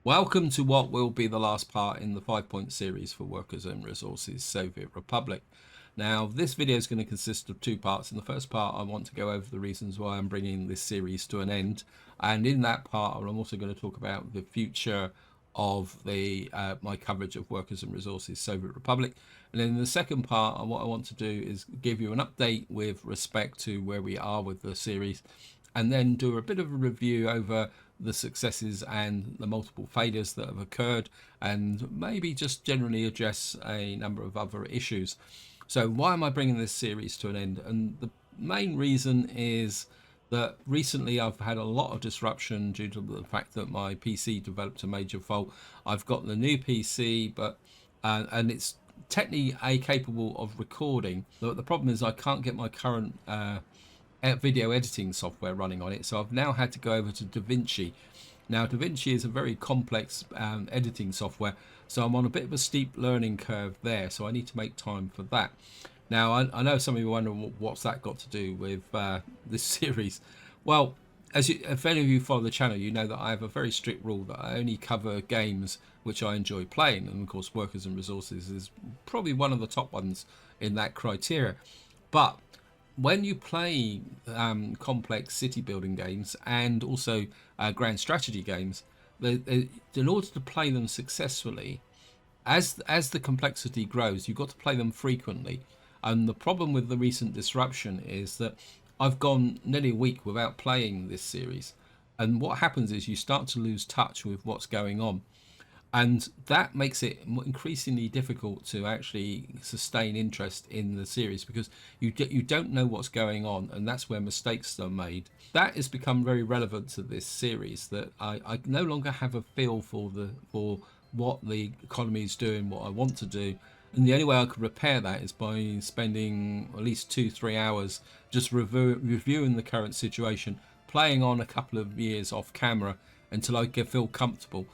Welcome to what will be the last part in the 5-point series for Workers and Resources Soviet Republic. Now, this video is going to consist of two parts. In the first part, I want to go over the reasons why I'm bringing this series to an end. And in that part, I'm also going to talk about the future of my coverage of Workers and Resources Soviet Republic. And then in the second part, what I want to do is give you an update with respect to where we are with the series, and then do a bit of a review over the successes and the multiple failures that have occurred, and maybe just generally address a number of other issues. So why am I bringing this series to an end? And the main reason is that recently I've had a lot of disruption due to the fact that my PC developed a major fault. I've got the new PC, but and it's technically capable of recording. The problem is I can't get my current video editing software running on it, so I've now had to go over to DaVinci. Now, DaVinci is a very complex editing software, so I'm on a bit of a steep learning curve there, so I need to make time for that. Now, I know some of you wonder what's that got to do with this series. Well, if any of you follow the channel, you know that I have a very strict rule that I only cover games which I enjoy playing, and of course Workers and Resources is probably one of the top ones in that criteria. But when you play complex city building games and also grand strategy games, in order to play them successfully, as the complexity grows, you've got to play them frequently. And the problem with the recent disruption is that I've gone nearly a week without playing this series, and what happens is you start to lose touch with what's going on, and that makes it increasingly difficult to actually sustain interest in the series, because you don't know what's going on, and that's where mistakes are made. That has become very relevant to this series, that I no longer have a feel for what the economy is doing, what I want to do, and the only way I could repair that is by spending at least 2-3 hours just reviewing the current situation, playing on a couple of years off camera until I feel comfortable.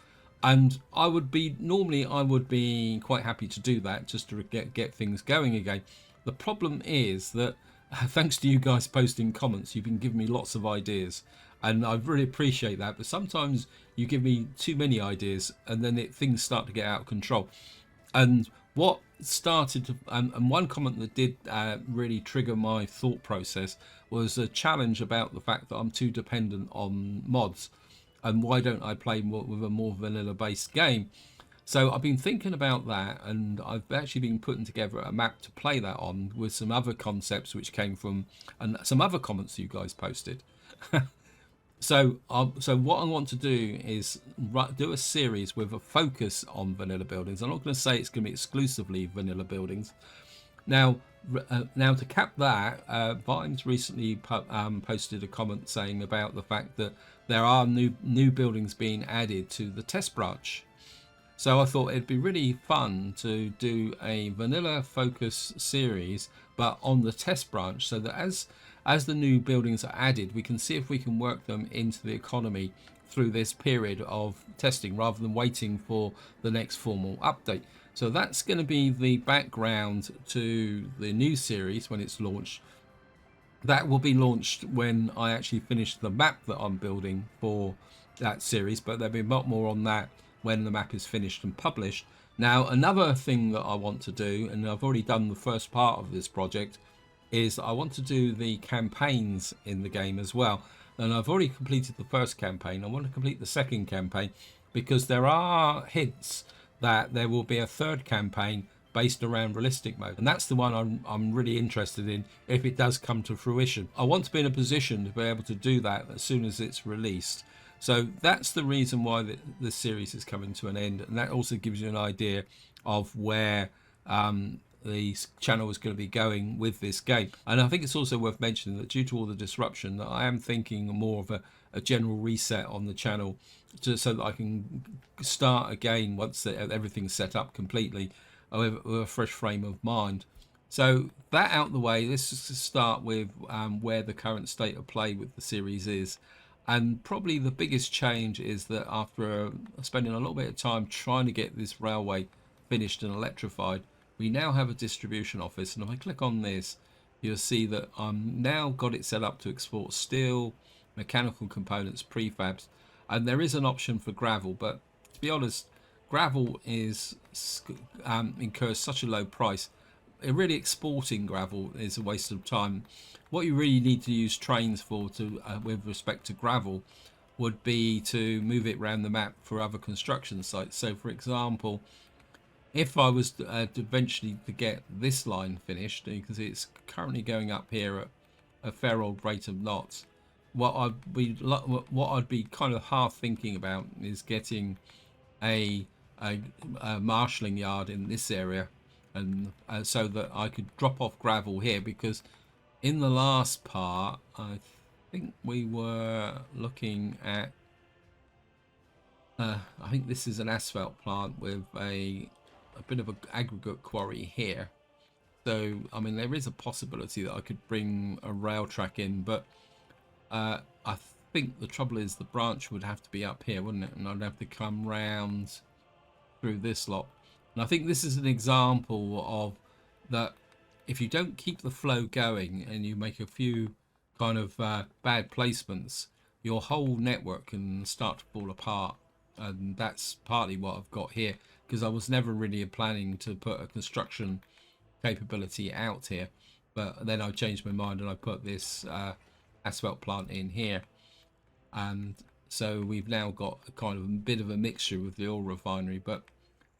And I would be quite happy to do that, just to get things going again. The problem is that thanks to you guys posting comments, you've been giving me lots of ideas, and I really appreciate that. But sometimes you give me too many ideas, and then things start to get out of control. And what started, and one comment that did really trigger my thought process was a challenge about the fact that I'm too dependent on mods, and why don't I play with a more vanilla based game. So I've been thinking about that, and I've actually been putting together a map to play that on, with some other concepts which came from and some other comments you guys posted. So what I want to do is do a series with a focus on vanilla buildings. I'm not going to say it's going to be exclusively vanilla buildings. Now to cap that, Vimes recently posted a comment saying about the fact that there are new buildings being added to the test branch. So I thought it'd be really fun to do a vanilla focus series, but on the test branch, so that as the new buildings are added, we can see if we can work them into the economy through this period of testing, rather than waiting for the next formal update. So that's going to be the background to the new series when it's launched. That will be launched when I actually finish the map that I'm building for that series, but there'll be a lot more on that when the map is finished and published. Now, another thing that I want to do, and I've already done the first part of this project, is I want to do the campaigns in the game as well. And I've already completed the first campaign. I want to complete the second campaign, because there are hints that there will be a third campaign based around realistic mode, and that's the one I'm really interested in if it does come to fruition. I want to be in a position to be able to do that as soon as it's released. So that's the reason why this series is coming to an end, and that also gives you an idea of where the channel is going to be going with this game. And I think it's also worth mentioning that due to all the disruption, that I am thinking more of a general reset on the channel, so that I can start again once everything's set up completely, with a fresh frame of mind. So that out the way, let's just start with where the current state of play with the series is. And probably the biggest change is that after spending a little bit of time trying to get this railway finished and electrified, we now have a distribution office. And if I click on this, you'll see that I'm now got it set up to export steel, mechanical components, prefabs, and there is an option for gravel. But to be honest, gravel is incurs such a low price. Really, exporting gravel is a waste of time. What you really need to use trains for, to with respect to gravel, would be to move it around the map for other construction sites. So, for example, if I was to eventually to get this line finished, because it's currently going up here at a fair old rate of knots, what I'd be kind of half thinking about is getting a a marshalling yard in this area, and so that I could drop off gravel here, because in the last part I think we were looking at I think this is an asphalt plant with a bit of an aggregate quarry here. So I mean, there is a possibility that I could bring a rail track in, but I think the trouble is the branch would have to be up here, wouldn't it? And I'd have to come round through this lot. And I think this is an example of that. If you don't keep the flow going and you make a few kind of bad placements, your whole network can start to fall apart. And that's partly what I've got here, because I was never really planning to put a construction capability out here, but then I changed my mind and I put this asphalt plant in here, and so we've now got a kind of a bit of a mixture with the oil refinery. But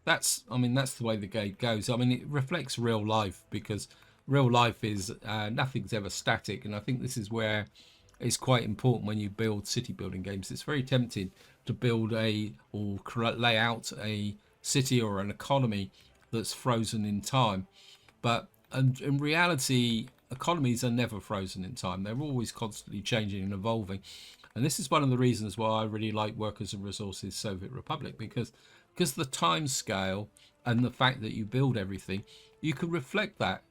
that's, I mean, that's the way the game goes. I mean, it reflects real life, because real life is nothing's ever static, and I think this is where it's quite important when you build city building games. It's very tempting to build or lay out a city or an economy that's frozen in time, but in reality economies are never frozen in time. They're always constantly changing and evolving, and this is one of the reasons why I really like Workers and Resources Soviet Republic, because the time scale and the fact that you build everything, you can reflect that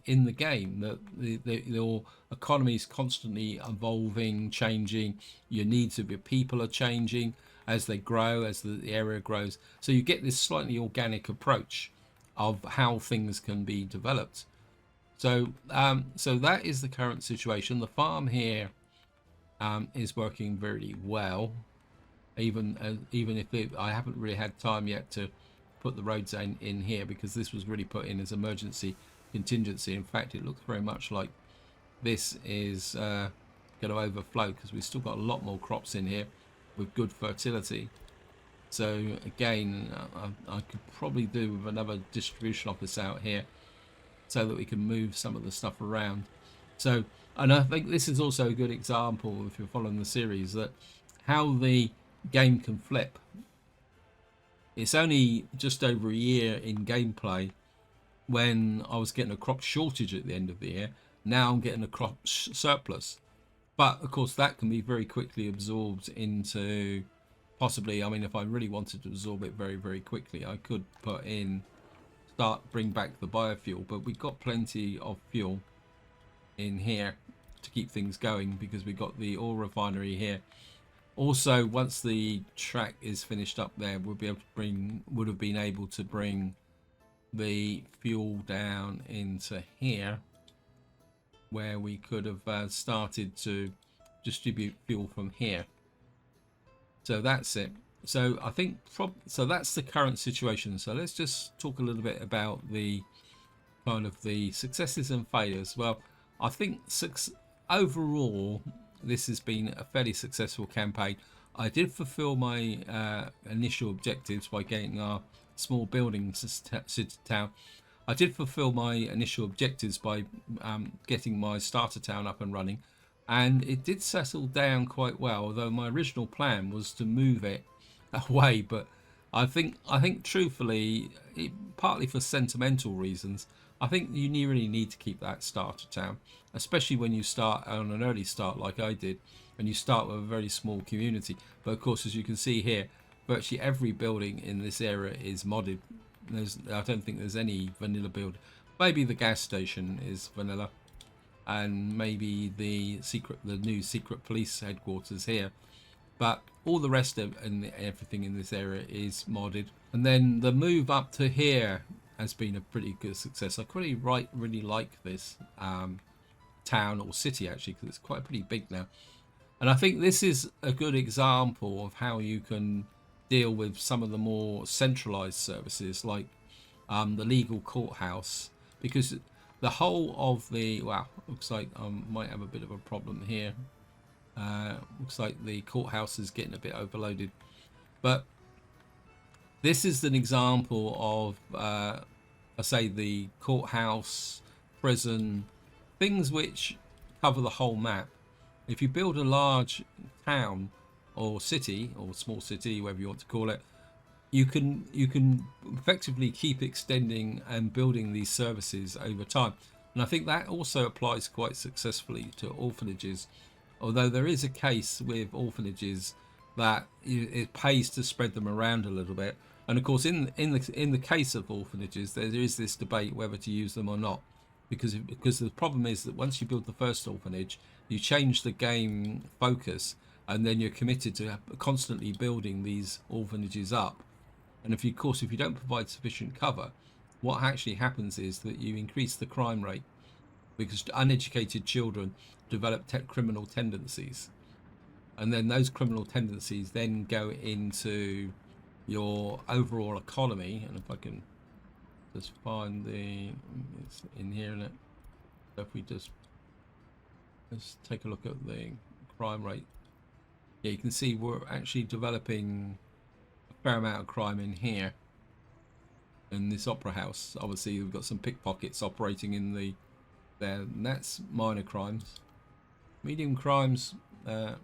in the game, that your economy is constantly evolving, changing. Your needs of your people are changing as they grow, as the area grows. So you get this slightly organic approach of how things can be developed. So so that is the current situation. The farm here is working very well, even if I haven't really had time yet to put the roads in here, because this was really put in as emergency contingency. In fact, it looks very much like this is going to overflow, because we've still got a lot more crops in here with good fertility. So again, I could probably do with another distribution office out here, so that we can move some of the stuff around. So, and I think this is also a good example, if you're following the series, that how the game can flip. It's only just over a year in gameplay when I was getting a crop shortage at the end of the year. Now I'm getting a crop surplus, but of course that can be very quickly absorbed into, possibly, I mean, if I really wanted to absorb it very, very quickly, I could bring back the biofuel. But we've got plenty of fuel in here to keep things going, because we've got the oil refinery here. Also, once the track is finished up there, would have been able to bring the fuel down into here, where we could have started to distribute fuel from here. So that's it. So I think so that's the current situation. So let's just talk a little bit about the kind of the successes and failures. Well, I think overall this has been a fairly successful campaign. I did fulfill my initial objectives by getting our small building city town. I did fulfill my initial objectives by getting my starter town up and running, and it did settle down quite well, although my original plan was to move it away. But I think truthfully, partly for sentimental reasons, I think you really need to keep that starter town, especially when you start on an early start like I did, and you start with a very small community. But of course, as you can see here, virtually every building in this area is modded. I don't think there's any vanilla build. Maybe the gas station is vanilla, and maybe the new secret police headquarters here. But all the rest of everything in this area is modded. And then the move up to here has been a pretty good success. I really like this town, or city actually, because it's quite pretty big now. And I think this is a good example of how you can deal with some of the more centralized services like the legal courthouse, because the whole of the, wow, looks like I might have a bit of a problem here. Looks like the courthouse is getting a bit overloaded, but this is an example of I say the courthouse, prison, things which cover the whole map. If you build a large town or city or small city, whatever you want to call it, you can effectively keep extending and building these services over time. And I think that also applies quite successfully to orphanages, although there is a case with orphanages that it pays to spread them around a little bit. And of course, in the case of orphanages, there is this debate whether to use them or not, because the problem is that once you build the first orphanage, you change the game focus, and then you're committed to constantly building these orphanages up. And if you, of course, if you don't provide sufficient cover, what actually happens is that you increase the crime rate, because uneducated children develop criminal tendencies, and then those criminal tendencies then go into your overall economy. And if I can just find it's in here, isn't it? So if we let's take a look at the crime rate. Yeah, you can see we're actually developing a fair amount of crime in here, in this opera house. Obviously we've got some pickpockets operating in there, and that's minor crimes. Medium crimes got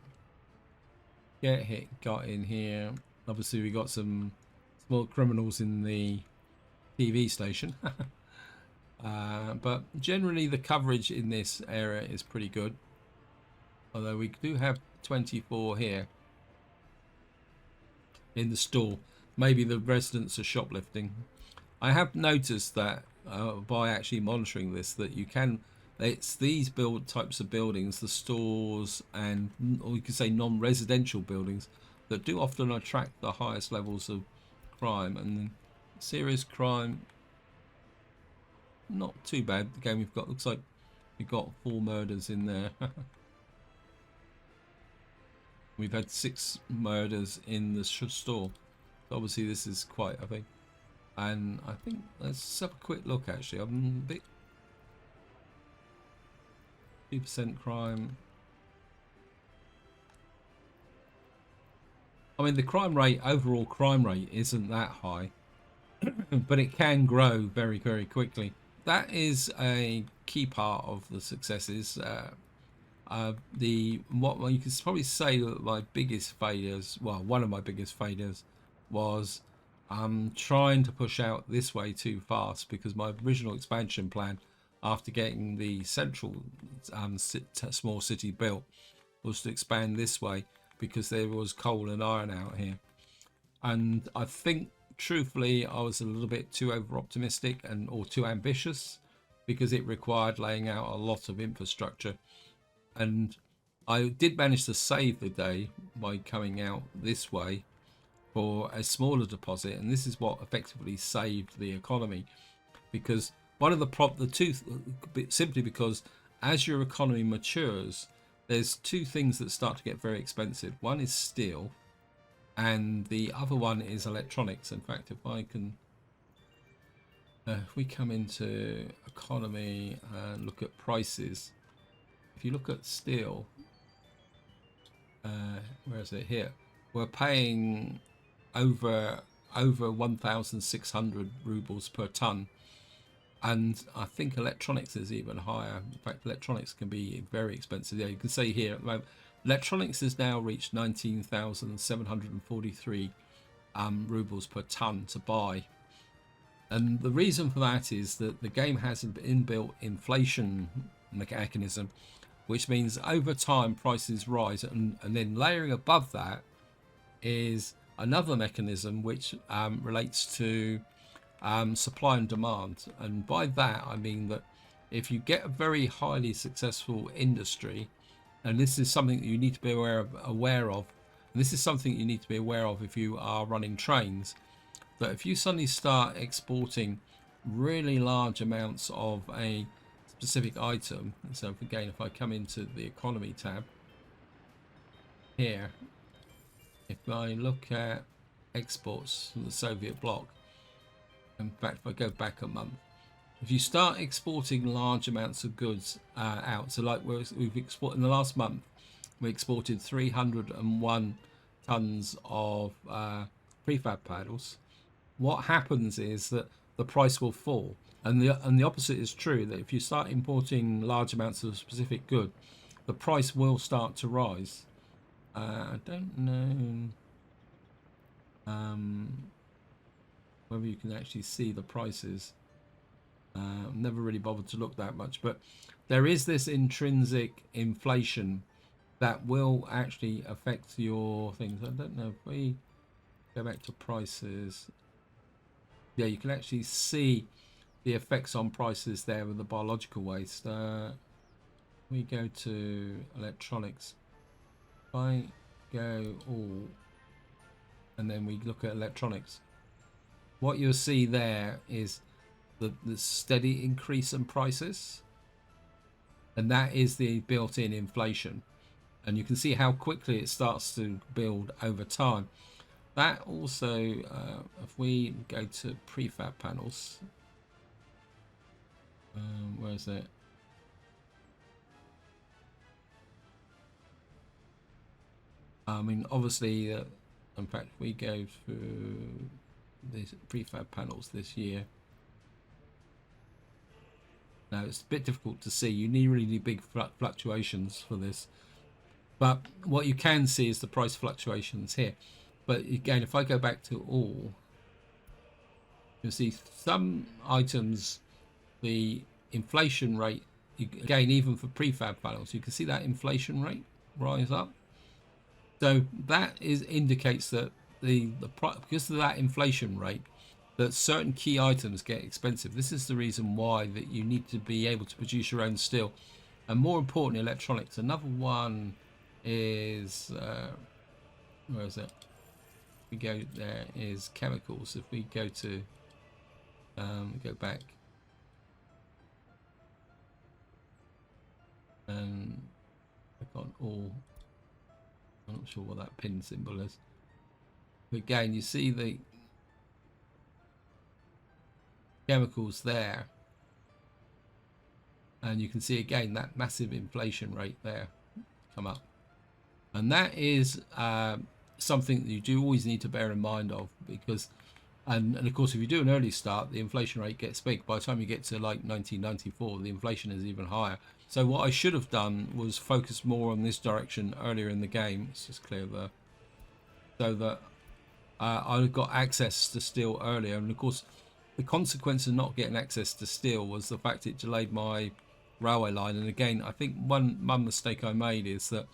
in here. Obviously we got some small criminals in the TV station. But generally the coverage in this area is pretty good, although we do have 24 here in the store. Maybe the residents are shoplifting. I have noticed that by actually monitoring this, that you can, it's these types of buildings, the stores, and, or you could say non-residential buildings, that do often attract the highest levels of crime. And serious crime, not too bad. Again, we've got, looks like we've got 4 murders in there. We've had 6 murders in the store. So obviously this is quite a thing. And I think, let's have a quick look actually. I'm a bit 2% crime. I mean, the crime rate, overall crime rate, isn't that high, but it can grow very, very quickly. That is a key part of the successes. What you could probably say that my biggest failures, well, one of my biggest failures, was trying to push out this way too fast, because my original expansion plan, after getting the central small city built, was to expand this way, because there was coal and iron out here. And I think truthfully I was a little bit too over optimistic or too ambitious, because it required laying out a lot of infrastructure. And I did manage to save the day by coming out this way for a smaller deposit, and this is what effectively saved the economy, because one of simply because as your economy matures, there's 2 things that start to get very expensive. One is steel, and the other one is electronics. In fact, if I can, if we come into economy and look at prices, if you look at steel, where is it here? We're paying over 1,600 rubles per ton, and I think electronics is even higher. In fact, electronics can be very expensive. Yeah, you can see here at the moment, electronics has now reached 19,743 rubles per ton to buy. And the reason for that is that the game has an inbuilt inflation mechanism, which means over time prices rise, and then layering above that is another mechanism which relates to supply and demand. And by that I mean that if you get a very highly successful industry, and this is something that you need to be aware of, and this is something you need to be aware of if you are running trains, that if you suddenly start exporting really large amounts of a specific item, so again, if I come into the economy tab here, if I look at exports from the Soviet bloc. In fact, if I go back a month, if you start exporting large amounts of goods out, so like we've exported in the last month, we exported 301 tons of prefab panels. What happens is that the price will fall, and the opposite is true. That if you start importing large amounts of a specific good, the price will start to rise. I don't know whether you can actually see the prices. Never really bothered to look that much, but there is this intrinsic inflation that will actually affect your things. I don't know if we go back to prices. Yeah, you can actually see the effects on prices there with the biological waste. We go to electronics. If I go all, and then we look at electronics, what you'll see there is the steady increase in prices, and that is the built-in inflation, and you can see how quickly it starts to build over time. That also, if we go to prefab panels, where is it? I mean, obviously, in fact, we go through these prefab panels this year. Now, it's a bit difficult to see. You need really big fluctuations for this. But what you can see is the price fluctuations here. But again, if I go back to all, you'll see some items, the inflation rate, again, even for prefab panels, you can see that inflation rate rise up. So that indicates that the price, because of that inflation rate, that certain key items get expensive. This is the reason why that you need to be able to produce your own steel, and more importantly, electronics. Another one is where is it? We go there is chemicals. If we go to go back and click on all. I'm not sure what that pin symbol is. But again, you see the chemicals there, and you can see again that massive inflation rate there come up, and that is something that you do always need to bear in mind of, because and of course if you do an early start, the inflation rate gets big. By the time you get to like 1994, the inflation is even higher. So what I should have done was focus more on this direction earlier in the game. Let's just clear the, so that I got access to steel earlier. And of course the consequence of not getting access to steel was the fact it delayed my railway line. And again, I think one mistake I made is that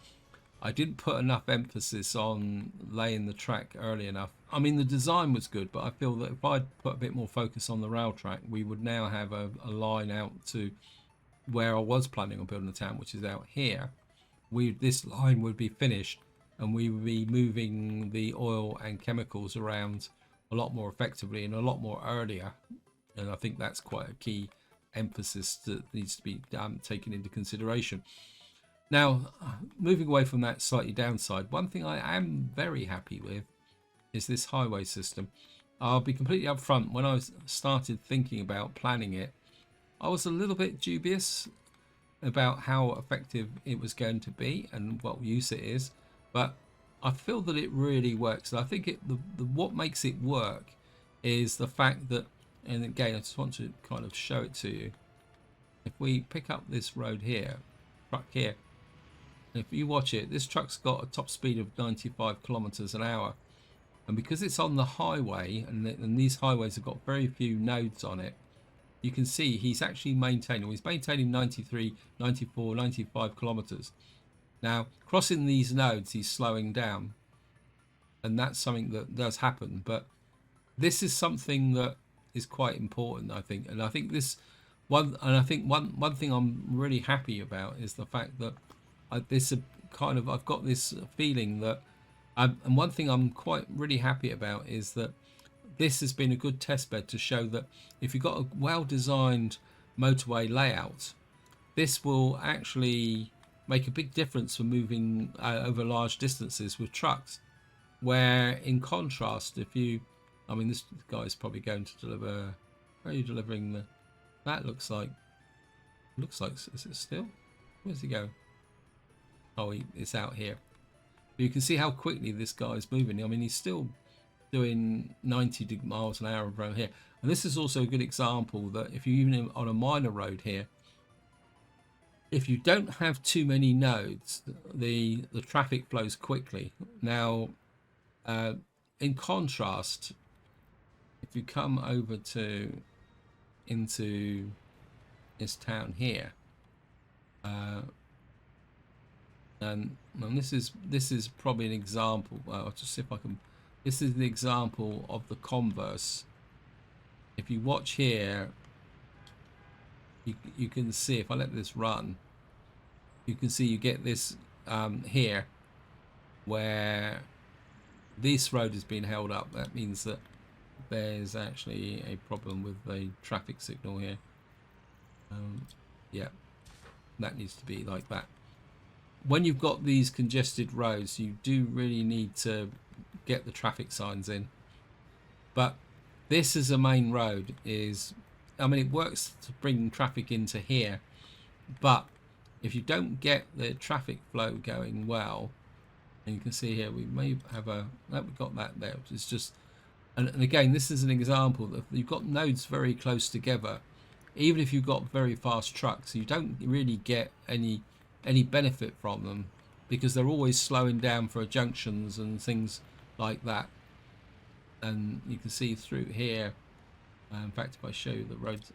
I didn't put enough emphasis on laying the track early enough. I mean, the design was good, but I feel that if I'd put a bit more focus on the rail track, we would now have a line out to where I was planning on building the town, which is out here. This line would be finished, and we would be moving the oil and chemicals around a lot more effectively and a lot more earlier. And I think that's quite a key emphasis that needs to be taken into consideration. Now, moving away from that slightly downside, one thing I am very happy with is this highway system. I'll be completely upfront. When I started thinking about planning it, I was a little bit dubious about how effective it was going to be and what use it is, but I feel that it really works. And I think what makes it work is the fact that, and again, I just want to kind of show it to you. If we pick up this road here, truck here, if you watch it, this truck's got a top speed of 95 kilometers an hour. And because it's on the highway, and these highways have got very few nodes on it, you can see he's actually maintaining 93, 94, 95 kilometers. Now, crossing these nodes, he's slowing down. And that's something that does happen. But this is something that is quite important, I think. And I think one thing I'm really happy about is the fact that I've got this feeling that, and one thing I'm quite really happy about is that this has been a good test bed to show that if you've got a well-designed motorway layout, this will actually make a big difference for moving over large distances with trucks. Where in contrast, if you, I mean, this guy is probably going to deliver. Where are you delivering the? That looks like. Is it still? Where's he going? Oh, it's out here. But you can see how quickly this guy is moving. I mean, he's still doing 90 miles an hour around here. And this is also a good example that if you're even on a minor road here, if you don't have too many nodes, the traffic flows quickly. Now, in contrast, if you come over to into this town here, and this is probably an example. Well, I'll just see if I can. This is the example of the converse. If you watch here, you can see, if I let this run, you can see you get this here where this road has been held up. That means that there's actually a problem with the traffic signal here. Yeah, that needs to be like that. When you've got these congested roads, you do really need to get the traffic signs in. But this as a main road is, I mean, it works to bring traffic into here, but if you don't get the traffic flow going well, and you can see here we may have a, no, we've got that there. It's just, and again, this is an example that you've got nodes very close together. Even if you've got very fast trucks, you don't really get any benefit from them because they're always slowing down for junctions and things like that. And you can see through here, in fact, if I show you the roads,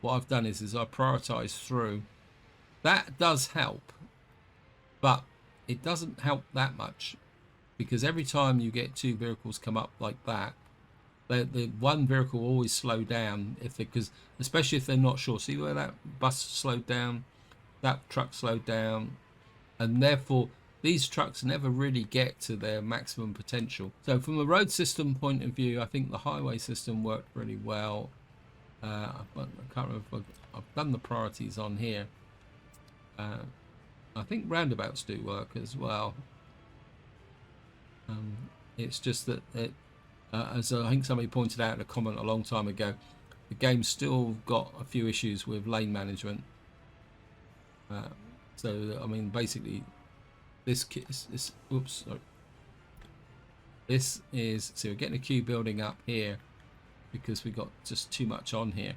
what I've done is I prioritize through. That does help, but it doesn't help that much because every time you get two vehicles come up like that, the one vehicle will always slow down because especially if they're not sure. See where that bus slowed down, that truck slowed down, and therefore these trucks never really get to their maximum potential. So from a road system point of view, I think the highway system worked really well. I can't remember if I've done the priorities on here. I think roundabouts do work as well. It's just that as I think somebody pointed out in a comment a long time ago, the game's still got a few issues with lane management. So I mean, basically, this oops, sorry. This is, so we're getting a queue building up here because we got just too much on here.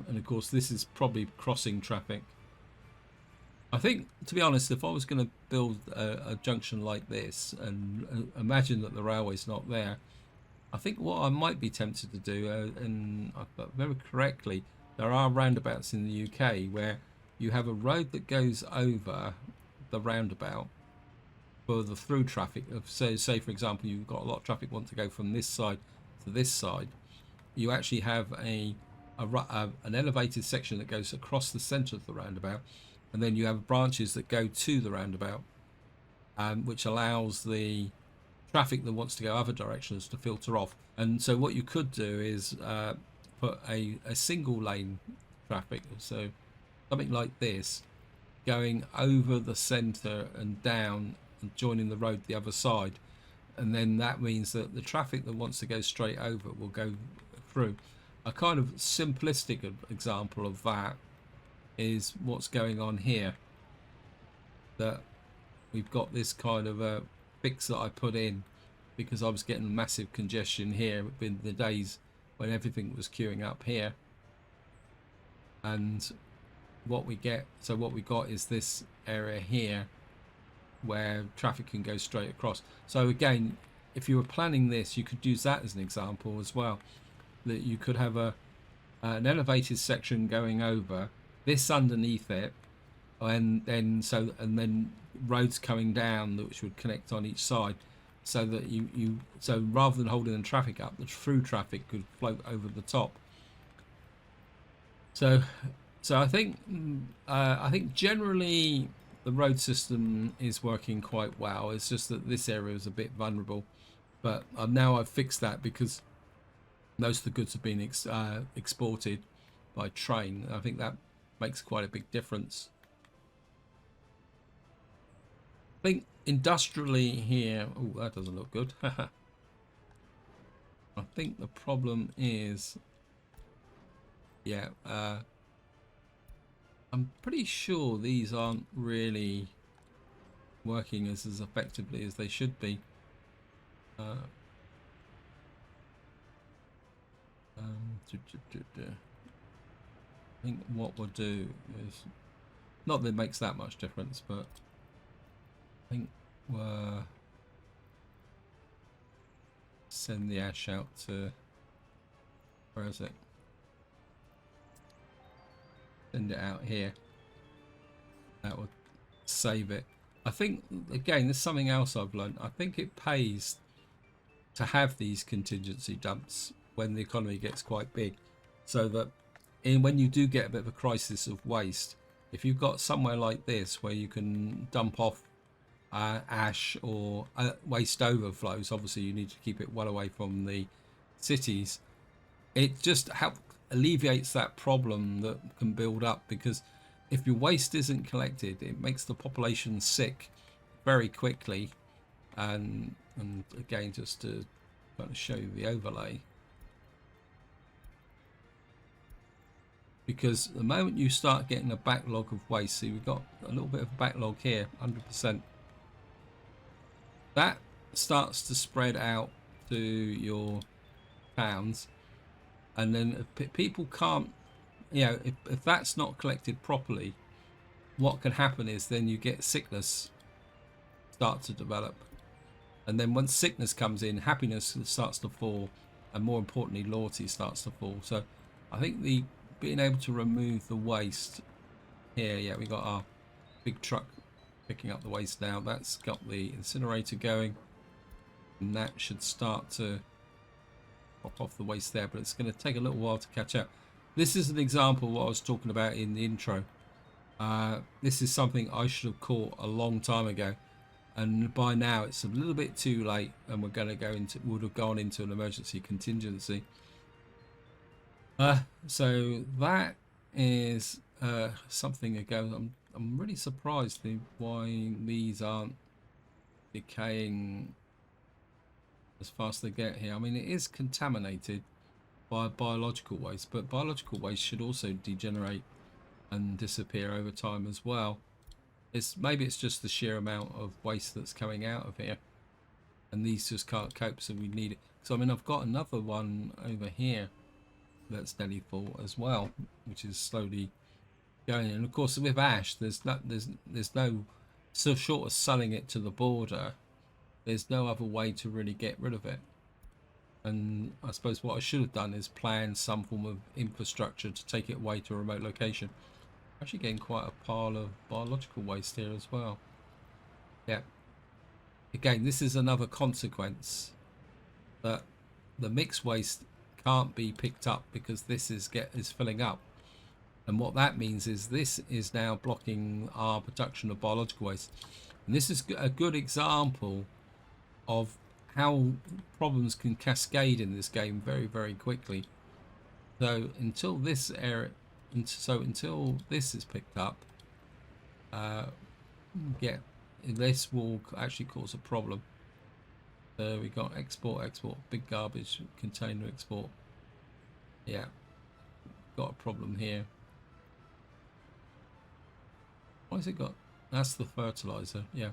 And of course, this is probably crossing traffic. I think, to be honest, if I was going to build a junction like this and imagine that the railway's not there, I think what I might be tempted to do, and I remember correctly, there are roundabouts in the UK where you have a road that goes over the roundabout for the through traffic. So, say for example, you've got a lot of traffic want to go from this side to this side. You actually have an elevated section that goes across the centre of the roundabout, and then you have branches that go to the roundabout, which allows the traffic that wants to go other directions to filter off. And so what you could do is put a single lane traffic, so something like this, going over the centre and down and joining the road the other side, and then that means that the traffic that wants to go straight over will go through. A kind of simplistic example of that is what's going on here, that we've got this kind of a fix that I put in because I was getting massive congestion here in the days when everything was queuing up here. And what we got is this area here where traffic can go straight across. So again, if you were planning this, you could use that as an example as well, that you could have an elevated section going over this underneath it, and then roads coming down which would connect on each side, so that so rather than holding the traffic up, the through traffic could float over the top. So I think generally the road system is working quite well. It's just that this area is a bit vulnerable, but now I've fixed that because most of the goods have been exported by train. I think that makes quite a big difference. think industrially here, oh, that doesn't look good. I think the problem is, yeah, I'm pretty sure these aren't really working as effectively as they should be. Uh, I think what we'll do is, not that it makes that much difference, but I think we'll send the ash out to, where is it? Send it out here. That would save it. I think, again, there's something else I've learned. I think it pays to have these contingency dumps when the economy gets quite big, so that when you do get a bit of a crisis of waste, if you've got somewhere like this where you can dump off ash or waste overflows, obviously you need to keep it well away from the cities, it just alleviates that problem that can build up, because if your waste isn't collected, it makes the population sick very quickly. And again, just to kind of show you the overlay, because the moment you start getting a backlog of waste, see, we've got a little bit of a backlog here, 100%, that starts to spread out to your towns, and then if people can't, you know, if that's not collected properly, what can happen is then you get sickness start to develop, and then once sickness comes in, happiness starts to fall, and more importantly, loyalty starts to fall. So I think the being able to remove the waste here, yeah, we got our big truck picking up the waste now. That's got the incinerator going, and that should start to pop off the waste there, but it's going to take a little while to catch up. This is an example of what I was talking about in the intro. This is something I should have caught a long time ago, and by now it's a little bit too late, and we're going to go into, would have gone into an emergency contingency. So that is something ago. I'm really surprised why these aren't decaying as fast as they get here. I mean, it is contaminated by biological waste, but biological waste should also degenerate and disappear over time as well. Maybe it's just the sheer amount of waste that's coming out of here, and these just can't cope, so we need it. So I mean, I've got another one over here that's nearly full as well, which is slowly going. And of course, with ash, there's no, so short of selling it to the border, there's no other way to really get rid of it. And I suppose what I should have done is plan some form of infrastructure to take it away to a remote location. Actually getting quite a pile of biological waste here as well. Yeah. Again, this is another consequence that the mixed waste can't be picked up because this is filling up. And what that means is this is now blocking our production of biological waste. And this is a good example of how problems can cascade in this game very, very quickly. So until this area, until this is picked up, yeah, this will actually cause a problem. So we got export, big garbage container export. Yeah, got a problem here. Why has it got? That's the fertilizer. Yeah.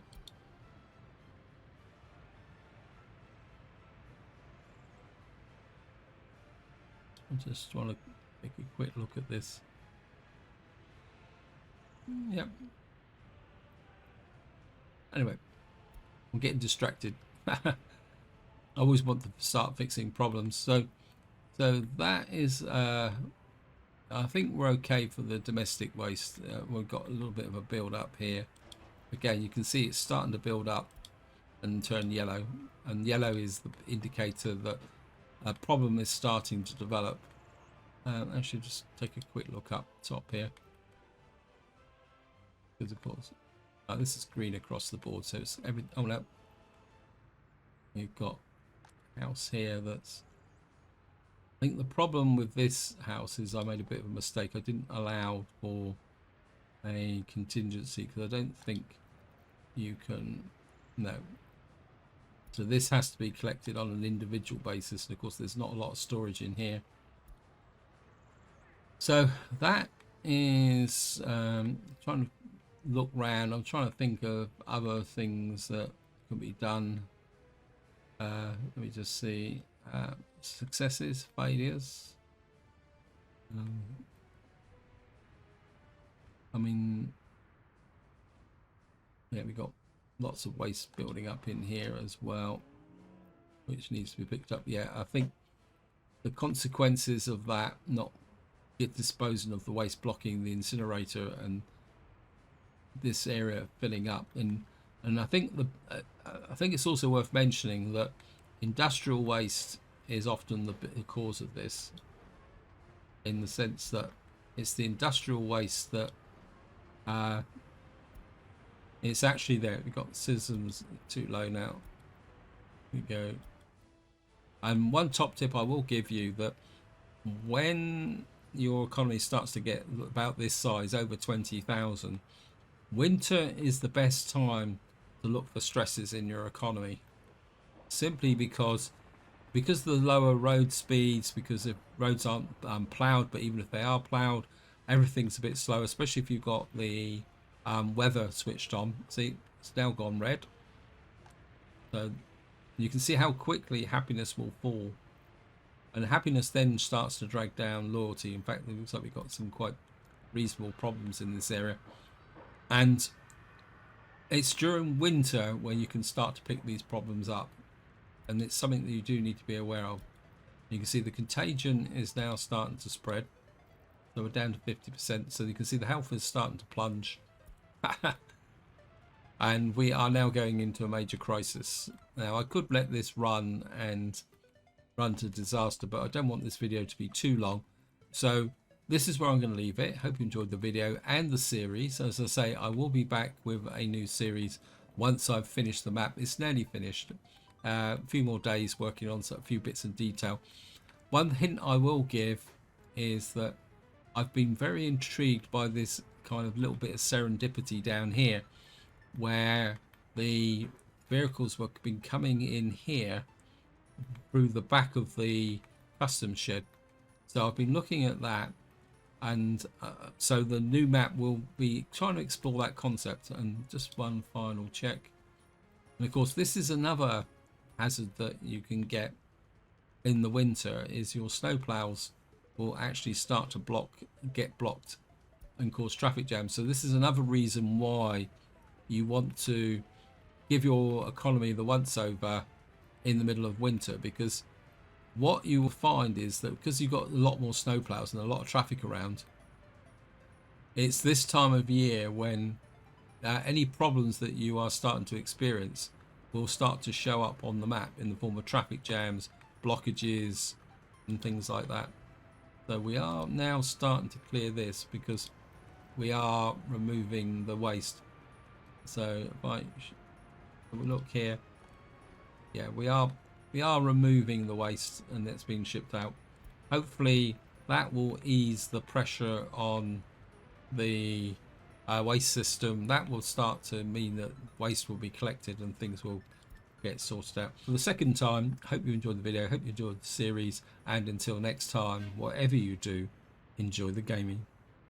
I just want to take a quick look at this. Yep. Anyway, I'm getting distracted. I always want to start fixing problems. So that is, I think we're okay for the domestic waste. We've got a little bit of a build up here. Again, you can see it's starting to build up and turn yellow. And yellow is the indicator that a problem is starting to develop. Actually, just take a quick look up top here. Because of course, this is green across the board, so it's every. Oh no, you've got a house here that's. I think the problem with this house is I made a bit of a mistake. I didn't allow for a contingency because I don't think you can, no. So this has to be collected on an individual basis, and of course there's not a lot of storage in here. So that is trying to look round. I'm trying to think of other things that can be done. Let me just see. Successes, failures. I mean, yeah, we got lots of waste building up in here as well, which needs to be picked up. Yeah, I think the consequences of that not disposing of the waste blocking the incinerator and this area filling up, and I think I think it's also worth mentioning that industrial waste is often the cause of this, in the sense that it's the industrial waste that it's actually there. We've got systems too low now. Here we go. And one top tip I will give you, that when your economy starts to get about this size, over 20,000, winter is the best time to look for stresses in your economy, simply because the lower road speeds, because if roads aren't plowed, but even if they are plowed, everything's a bit slow, especially if you've got the weather switched on. See, it's now gone red, so you can see how quickly happiness will fall, and happiness then starts to drag down loyalty. In fact, it looks like we've got some quite reasonable problems in this area, and it's during winter when you can start to pick these problems up, and it's something that you do need to be aware of. You can see the contagion is now starting to spread, so we're down to 50%, so you can see the health is starting to plunge. And we are now going into a major crisis. Now, I could let this run and run to disaster, but I don't want this video to be too long, so this is where I'm going to leave it. Hope you enjoyed the video and the series. As I say, I will be back with a new series once I've finished the map. It's nearly finished. A few more days working on a few bits in detail. One hint I will give is that I've been very intrigued by this kind of little bit of serendipity down here, where the vehicles were been coming in here through the back of the customs shed. So I've been looking at that, and so the new map will be trying to explore that concept. And just one final check, and of course this is another hazard that you can get in the winter, is your snowplows will actually start to get blocked and cause traffic jams. So this is another reason why you want to give your economy the once over in the middle of winter, because what you will find is that because you've got a lot more snowplows and a lot of traffic around, it's this time of year when any problems that you are starting to experience will start to show up on the map in the form of traffic jams, blockages, and things like that. So we are now starting to clear this because we are removing the waste. So if I look here, yeah, we are removing the waste, and that's being shipped out. Hopefully that will ease the pressure on the waste system. That will start to mean that waste will be collected and things will get sorted out. For the second time, hope you enjoyed the video, hope you enjoyed the series, and until next time, whatever you do, enjoy the gaming.